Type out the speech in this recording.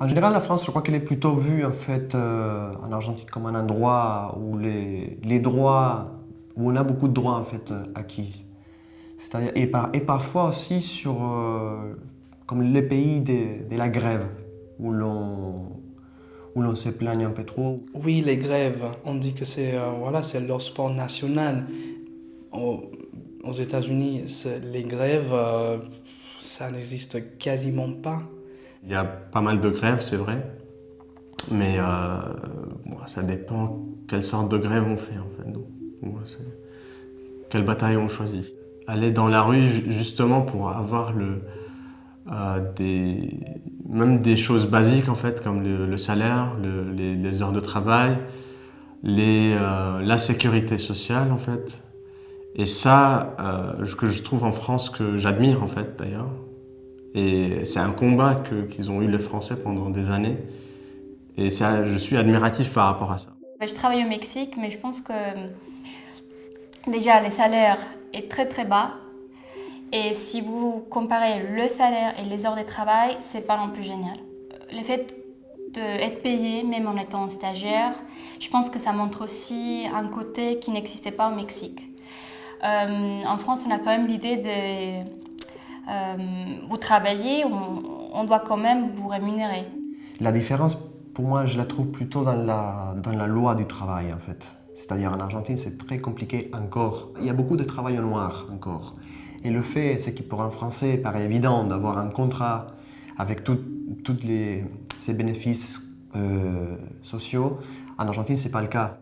En général, la France, je crois qu'elle est plutôt vue en fait en Argentine comme un endroit où les droits, où on a beaucoup de droits en fait acquis. C'est-à-dire, et parfois aussi sur comme les pays de la grève, où l'on se plaigne un peu trop. Oui, les grèves, on dit que c'est voilà, c'est leur sport national. Au- Aux États-Unis, les grèves, ça n'existe quasiment pas. Il y a pas mal de grèves, c'est vrai, mais bon, ça dépend quelle sorte de grève on fait en fait. Donc, moi, quelle bataille on choisit. Aller dans la rue justement pour avoir des, même des choses basiques en fait, comme le salaire, les heures de travail, la sécurité sociale en fait. Et ça, que je trouve en France, que j'admire en fait d'ailleurs. Et c'est un combat qu'ils ont eu les Français pendant des années. Et je suis admiratif par rapport à ça. Je travaille au Mexique, mais je pense que déjà les salaires est très très bas. Et si vous comparez le salaire et les heures de travail, c'est pas non plus génial. Le fait d'être payé, même en étant stagiaire, je pense que ça montre aussi un côté qui n'existait pas au Mexique. En France, on a quand même l'idée de vous travaillez, on doit quand même vous rémunérer. La différence, pour moi, je la trouve plutôt dans la loi du travail en fait. C'est-à-dire en Argentine, c'est très compliqué encore. Il y a beaucoup de travail au noir encore. Et le fait, c'est que pour un Français, il paraît évident d'avoir un contrat avec tous ces bénéfices sociaux. En Argentine, ce n'est pas le cas.